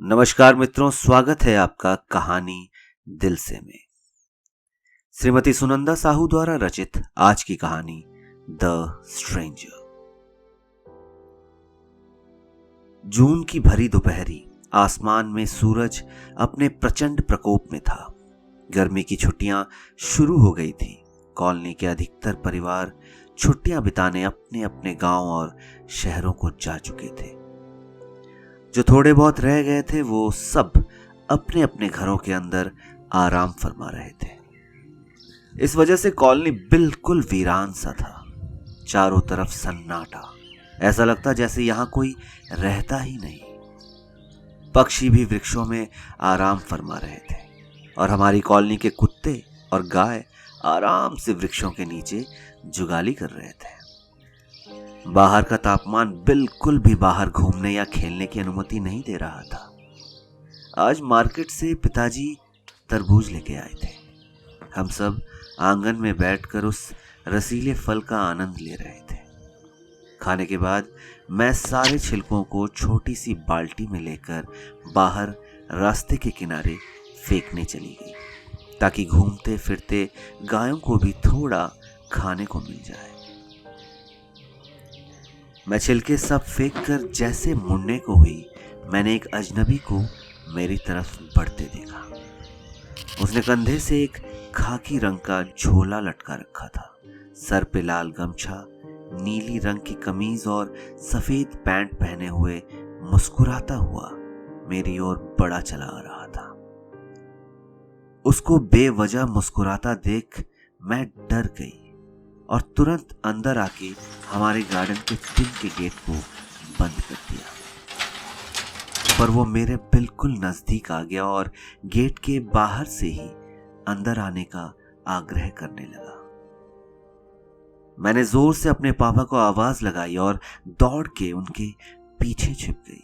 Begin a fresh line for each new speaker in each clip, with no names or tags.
नमस्कार मित्रों, स्वागत है आपका कहानी दिल से में। श्रीमती सुनंदा साहू द्वारा रचित आज की कहानी द स्ट्रेंजर। जून की भरी दोपहरी, आसमान में सूरज अपने प्रचंड प्रकोप में था। गर्मी की छुट्टियां शुरू हो गई थी। कॉलोनी के अधिकतर परिवार छुट्टियां बिताने अपने अपने गांव और शहरों को जा चुके थे। जो थोड़े बहुत रह गए थे वो सब अपने अपने घरों के अंदर आराम फरमा रहे थे। इस वजह से कॉलोनी बिल्कुल वीरान सा था। चारों तरफ सन्नाटा, ऐसा लगता जैसे यहां कोई रहता ही नहीं। पक्षी भी वृक्षों में आराम फरमा रहे थे और हमारी कॉलोनी के कुत्ते और गाय आराम से वृक्षों के नीचे जुगाली कर रहे थे। बाहर का तापमान बिल्कुल भी बाहर घूमने या खेलने की अनुमति नहीं दे रहा था। आज मार्केट से पिताजी तरबूज लेके आए थे। हम सब आंगन में बैठकर उस रसीले फल का आनंद ले रहे थे। खाने के बाद मैं सारे छिलकों को छोटी सी बाल्टी में लेकर बाहर रास्ते के किनारे फेंकने चली गई, ताकि घूमते फिरते गायों को भी थोड़ा खाने को मिल जाए। मैं छिलके सब फेंक कर जैसे मुड़ने को हुई, मैंने एक अजनबी को मेरी तरफ बढ़ते देखा। उसने कंधे से एक खाकी रंग का झोला लटका रखा था। सर पे लाल गमछा, नीली रंग की कमीज और सफेद पैंट पहने हुए मुस्कुराता हुआ मेरी ओर बड़ा चला आ रहा था। उसको बेवजह मुस्कुराता देख मैं डर गई और तुरंत अंदर आके हमारे गार्डन के टिन के गेट को बंद कर दिया। पर वो मेरे बिल्कुल नजदीक आ गया और गेट के बाहर से ही अंदर आने का आग्रह करने लगा। मैंने जोर से अपने पापा को आवाज लगाई और दौड़ के उनके पीछे छिप गई।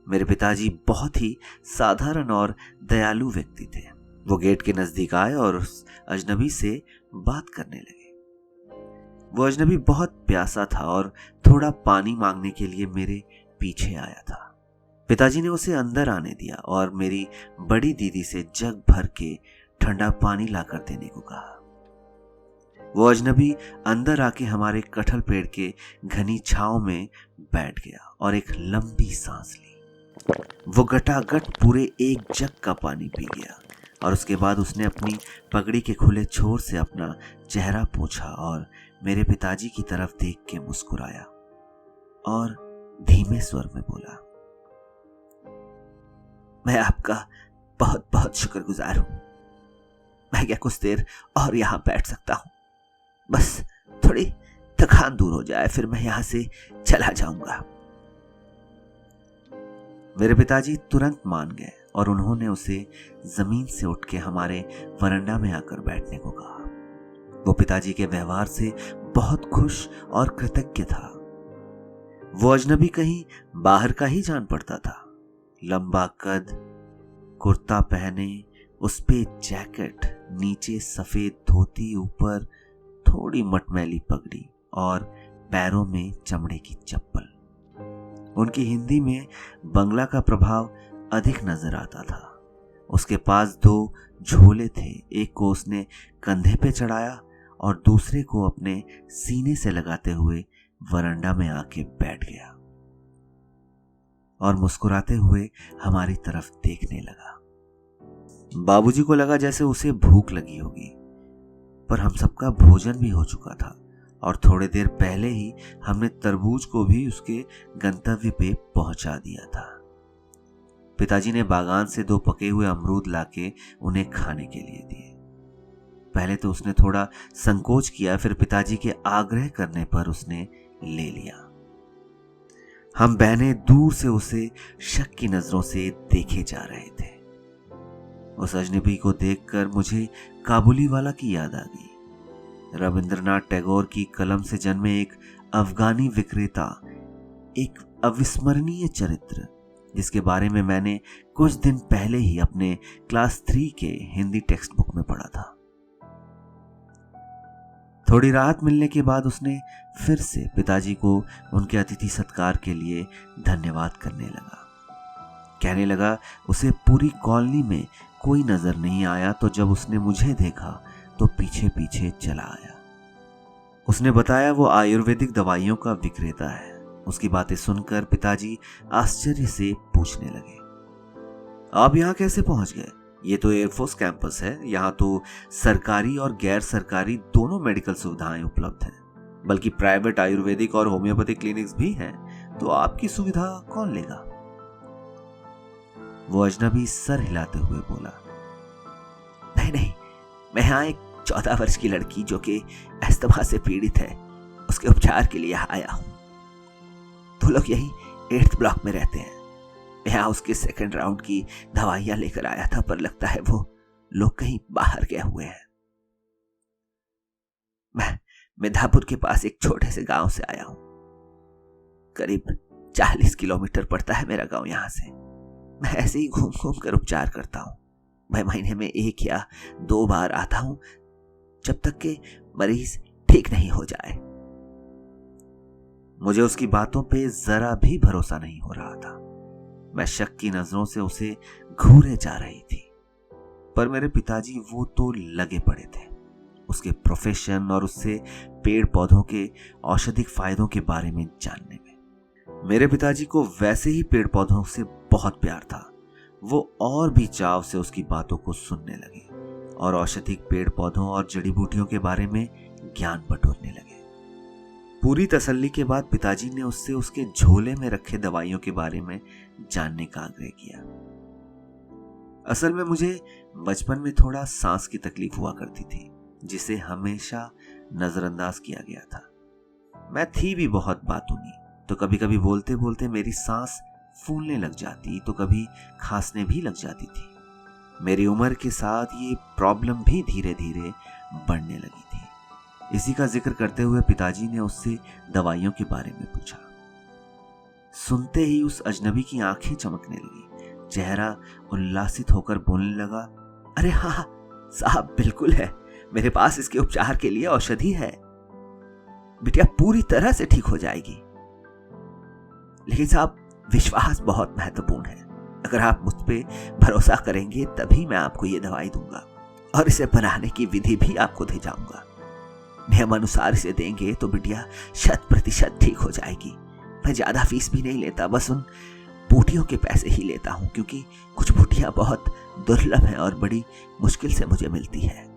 मेरे पिताजी बहुत ही साधारण और दयालु व्यक्ति थे। वो गेट के नजदीक आए और उस अजनबी से बात करने लगे। वो अजनबी बहुत प्यासा था और थोड़ा पानी मांगने के लिए मेरे पीछे आया था। पिताजी ने उसे अंदर आने दिया और मेरी बड़ी दीदी से जग भर के ठंडा पानी लाकर देने को कहा। वो अजनबी अंदर आके हमारे कटहल पेड़ के घनी छांव में बैठ गया और एक लंबी सांस ली। वो गटागट पूरे एक जग का पानी पी गया और उसके बाद उसने अपनी पगड़ी के खुले छोर से अपना चेहरा पोंछा और मेरे पिताजी की तरफ देख के मुस्कुराया और धीमे स्वर में बोला, मैं आपका बहुत बहुत शुक्रगुजार हूं। मैं क्या कुछ देर और यहां बैठ सकता हूं? बस थोड़ी थकान दूर हो जाए, फिर मैं यहां से चला जाऊंगा। मेरे पिताजी तुरंत मान गए और उन्होंने उसे जमीन से उठ के हमारे वरांडा में आकर बैठने को कहा। वो पिताजी के व्यवहार से बहुत खुश और कृतज्ञ था। वो अजनबी कहीं बाहर का ही जान पड़ता था। लंबा कद, कुर्ता पहने, उस पे जैकेट, नीचे सफेद धोती, ऊपर थोड़ी मटमैली पगड़ी और पैरों में चमड़े की चप्पल। उनकी हिंदी में बंगला का प्रभाव अधिक नजर आता था। उसके पास दो झोले थे। एक को उसने कंधे पे चढ़ाया और दूसरे को अपने सीने से लगाते हुए वरांडा में आके बैठ गया और मुस्कुराते हुए हमारी तरफ देखने लगा। बाबूजी को लगा जैसे उसे भूख लगी होगी, पर हम सबका भोजन भी हो चुका था और थोड़ी देर पहले ही हमने तरबूज को भी उसके गंतव्य पे पहुंचा दिया था। पिताजी ने बागान से 2 पके हुए अमरूद लाके उन्हें खाने के लिए दिए। पहले तो उसने थोड़ा संकोच किया, फिर पिताजी के आग्रह करने पर उसने ले लिया। हम बहनें दूर से उसे शक की नजरों से देखे जा रहे थे। उस अजनबी को देखकर मुझे काबुली वाला की याद आ गई। रविंद्रनाथ टैगोर की कलम से जन्मे एक अफगानी विक्रेता, एक अविस्मरणीय चरित्र, जिसके बारे में मैंने कुछ दिन पहले ही अपने क्लास 3 के हिंदी टेक्स्ट बुक में पढ़ा था। थोड़ी राहत मिलने के बाद उसने फिर से पिताजी को उनके अतिथि सत्कार के लिए धन्यवाद करने लगा। कहने लगा उसे पूरी कॉलोनी में कोई नजर नहीं आया, तो जब उसने मुझे देखा तो पीछे पीछे चला आया। उसने बताया वो आयुर्वेदिक दवाइयों का विक्रेता है। उसकी बातें सुनकर पिताजी आश्चर्य से पूछने लगे, आप यहाँ कैसे पहुंच गए? ये तो एयरफोर्स कैंपस है, यहाँ तो सरकारी और गैर सरकारी दोनों मेडिकल सुविधाएं उपलब्ध हैं, बल्कि प्राइवेट आयुर्वेदिक और होम्योपैथिक क्लिनिक्स भी हैं, तो आपकी सुविधा कौन लेगा? वो अजनबी सर हिलाते हुए बोला, नहीं नहीं, मैं यहाँ एक 14 वर्ष की लड़की जो कि अस्थमा से पीड़ित है, उसके उपचार के लिए आया हूं। तो लोग यही 8th ब्लॉक में रहते हैं। यहाँ उसके 2nd राउंड की दवाइयां लेकर आया था, पर लगता है वो लोग कहीं बाहर गए हुए हैं। मैं मिर्जापुर के पास एक छोटे से गांव से आया हूं। करीब 40 किलोमीटर पड़ता है मेरा गांव यहाँ से। मैं ऐसे ही घूम घूम कर उपचार करता हूं। मैं महीने में 1 या 2 बार आता हूं, जब तक कि मरीज ठीक नहीं हो जाए। मुझे उसकी बातों पे जरा भी भरोसा नहीं हो रहा था। मैं शक की नजरों से उसे घूरे जा रही थी, पर मेरे पिताजी वो तो लगे पड़े थे उसके प्रोफेशन और उससे पेड़ पौधों के औषधिक फायदों के बारे में जानने में। मेरे पिताजी को वैसे ही पेड़ पौधों से बहुत प्यार था। वो और भी चाव से उसकी बातों को सुनने लगे और औषधिक पेड़ पौधों और जड़ी बूटियों के बारे में ज्ञान बटोरने लगे। पूरी तसल्ली के बाद पिताजी ने उससे उसके झोले में रखे दवाइयों के बारे में जानने का आग्रह किया। असल में मुझे बचपन में थोड़ा सांस की तकलीफ हुआ करती थी, जिसे हमेशा नजरअंदाज किया गया था। मैं थी भी बहुत बातूनी, तो कभी कभी बोलते बोलते मेरी सांस फूलने लग जाती, तो कभी खांसने भी लग जाती थी। मेरी उम्र के साथ ये प्रॉब्लम भी धीरे धीरे बढ़ने लगी थी। इसी का जिक्र करते हुए पिताजी ने उससे दवाइयों के बारे में पूछा। सुनते ही उस अजनबी की आंखें चमकने लगी, चेहरा उल्लासित होकर बोलने लगा, अरे हाँ साहब, बिल्कुल है, मेरे पास इसके उपचार के लिए औषधि है। बिटिया पूरी तरह से ठीक हो जाएगी। लेकिन साहब, विश्वास बहुत महत्वपूर्ण है। अगर आप मुझ पे भरोसा करेंगे तभी मैं आपको ये दवाई दूंगा और इसे बनाने की विधि भी आपको दे जाऊंगा। नियम अनुसार इसे देंगे तो बिटिया 100% ठीक हो जाएगी। मैं ज्यादा फीस भी नहीं लेता, बस उन बूटियों के पैसे ही लेता हूं, क्योंकि कुछ बूटियां बहुत दुर्लभ हैं और बड़ी मुश्किल से मुझे मिलती है।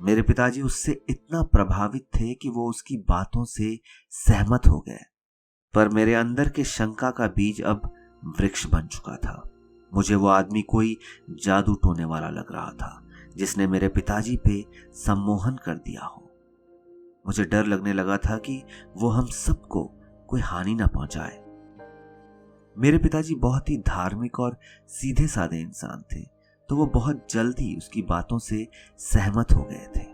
मेरे पिताजी उससे इतना प्रभावित थे कि वो उसकी बातों से सहमत हो गए, पर मेरे अंदर के शंका का बीज अब वृक्ष बन चुका था। मुझे वो आदमी कोई जादू टोने वाला लग रहा था, जिसने मेरे पिताजी पे सम्मोहन कर दिया हो। मुझे डर लगने लगा था कि वो हम सबको कोई हानि ना पहुंचाए। मेरे पिताजी बहुत ही धार्मिक और सीधे साधे इंसान थे, तो वो बहुत जल्द ही उसकी बातों से सहमत हो गए थे।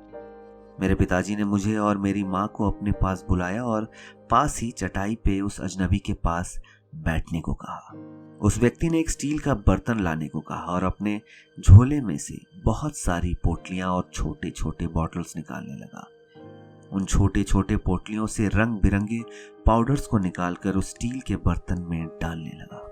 मेरे पिताजी ने मुझे और मेरी माँ को अपने पास बुलाया और पास ही चटाई पे उस अजनबी के पास बैठने को कहा। उस व्यक्ति ने एक स्टील का बर्तन लाने को कहा और अपने झोले में से बहुत सारी पोटलियां और छोटे छोटे बॉटल्स निकालने लगा। उन छोटे छोटे पोटलियों से रंग बिरंगे पाउडर्स को निकालकर उस स्टील के बर्तन में डालने लगा।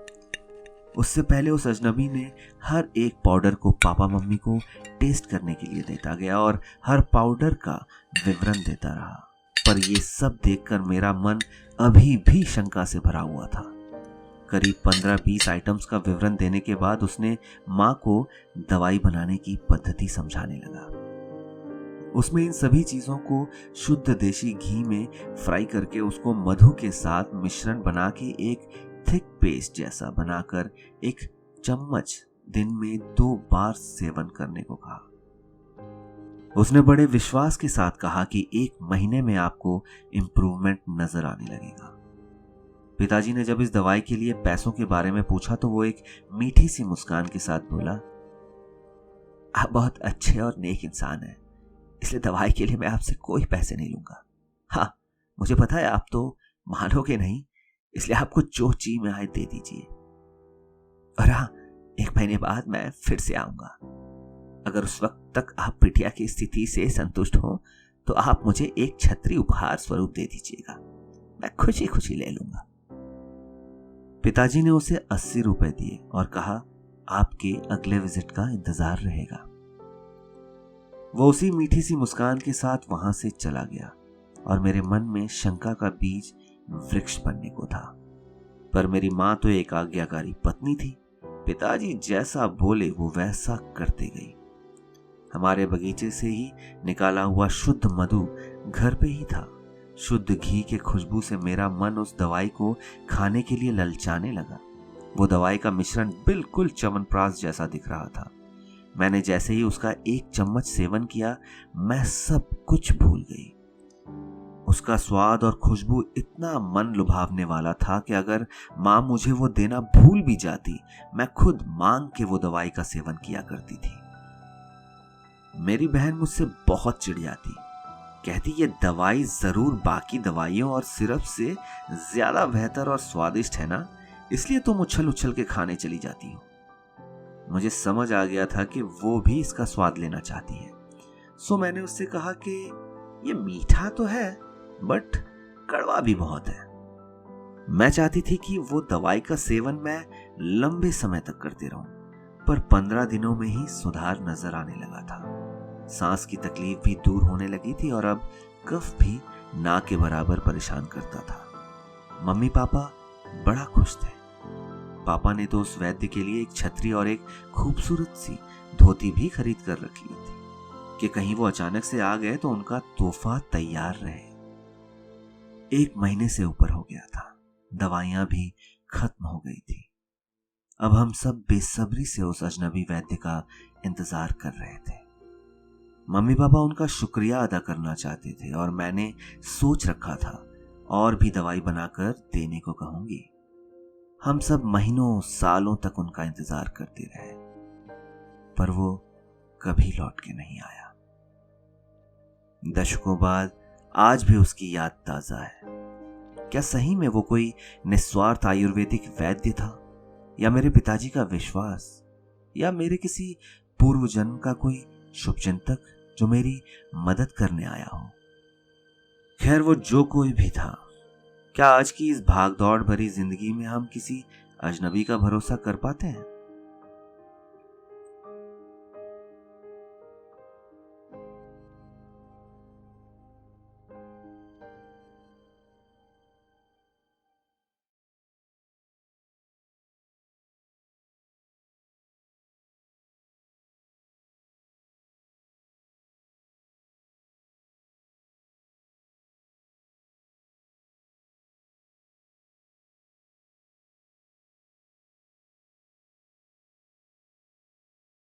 उससे पहले उस अजनबी ने हर एक पाउडर को पापा मम्मी को टेस्ट करने के लिए देता गया और हर पाउडर का विवरण देता रहा। पर ये सब देखकर मेरा मन अभी भी शंका से भरा हुआ था। करीब 15-20 आइटम्स का विवरण देने के बाद उसने माँ को दवाई बनाने की पद्धति समझाने लगा। उसमें इन सभी चीजों को शुद्ध देसी घी में फ्राई करके उसको मधु के साथ मिश्रण बना के एक थिक पेस्ट जैसा बनाकर 1 चम्मच दिन में 2 बार सेवन करने को कहा। उसने बड़े विश्वास के साथ कहा कि 1 महीने में आपको इम्प्रूवमेंट नजर आने लगेगा। पिताजी ने जब इस दवाई के लिए पैसों के बारे में पूछा तो वो एक मीठी सी मुस्कान के साथ बोला, आप बहुत अच्छे और नेक इंसान हैं, इसलिए दवाई के लिए मैं आपसे कोई पैसे नहीं लूंगा। हाँ, मुझे पता है आप तो मानोगे नहीं, इसलिए आपको जो जी में आए दे दीजिए। और हाँ, 1 महीने बाद मैं फिर से आऊंगा। अगर उस वक्त तक आप बिटिया की स्थिति से संतुष्ट हो तो आप मुझे एक छतरी उपहार स्वरूप दे दीजिएगा, मैं खुशी खुशी ले लूंगा। पिताजी ने उसे 80 रुपए दिए और कहा, आपके अगले विजिट का इंतजार रहेगा। वो उसी मीठी सी मुस्कान के साथ वहां से चला गया और मेरे मन में शंका का बीज वृक्ष बनने को था। पर मेरी मां तो एक आज्ञाकारी पत्नी थी। पिताजी जैसा बोले वो वैसा करते गई। हमारे बगीचे से ही निकाला हुआ शुद्ध मधु घर पे ही था। शुद्ध घी के खुशबू से मेरा मन उस दवाई को खाने के लिए ललचाने लगा। वो दवाई का मिश्रण बिल्कुल च्यवनप्राश जैसा दिख रहा था। मैंने जैसे ही उसका 1 चम्मच सेवन किया, मैं सब कुछ भूल गई। उसका स्वाद और खुशबू इतना मन लुभावने वाला था कि अगर मां मुझे वो देना भूल भी जाती, मैं खुद मांग के वो दवाई का सेवन किया करती थी। मेरी बहन मुझसे बहुत चिढ़ियाती, कहती ये दवाई जरूर बाकी दवाइयों और सिरप से ज्यादा बेहतर और स्वादिष्ट है ना, इसलिए तुम उछल उछल के खाने चली जाती हो। मुझे समझ आ गया था कि वो भी इसका स्वाद लेना चाहती है। सो मैंने उससे कहा कि ये मीठा तो है बट कड़वा भी बहुत है। मैं चाहती थी कि वो दवाई का सेवन मैं लंबे समय तक करती रहूं, पर 15 दिनों में ही सुधार नजर आने लगा था। सांस की तकलीफ भी दूर होने लगी थी और अब कफ भी ना के बराबर परेशान करता था। मम्मी पापा बड़ा खुश थे। पापा ने तो उस वैद्य के लिए एक छतरी और एक खूबसूरत सी धोती भी खरीद कर रख ली थी कि कहीं वो अचानक से आ गए तो उनका तोहफा तैयार रहे। 1 महीने से ऊपर हो गया था। दवाइयां भी खत्म हो गई थी। अब हम सब बेसब्री से उस अजनबी वैद्य का इंतजार कर रहे थे। मम्मी पापा उनका शुक्रिया अदा करना चाहते थे और मैंने सोच रखा था और भी दवाई बनाकर देने को कहूंगी। हम सब महीनों सालों तक उनका इंतजार करते रहे, पर वो कभी लौट के नहीं आया। दशकों बाद आज भी उसकी याद ताजा है। क्या सही में वो कोई निस्वार्थ आयुर्वेदिक वैद्य था, या मेरे पिताजी का विश्वास, या मेरे किसी पूर्व जन्म का कोई शुभचिंतक जो मेरी मदद करने आया हो? खैर, वो जो कोई भी था, क्या आज की इस भागदौड़ भरी जिंदगी में हम किसी अजनबी का भरोसा कर पाते हैं?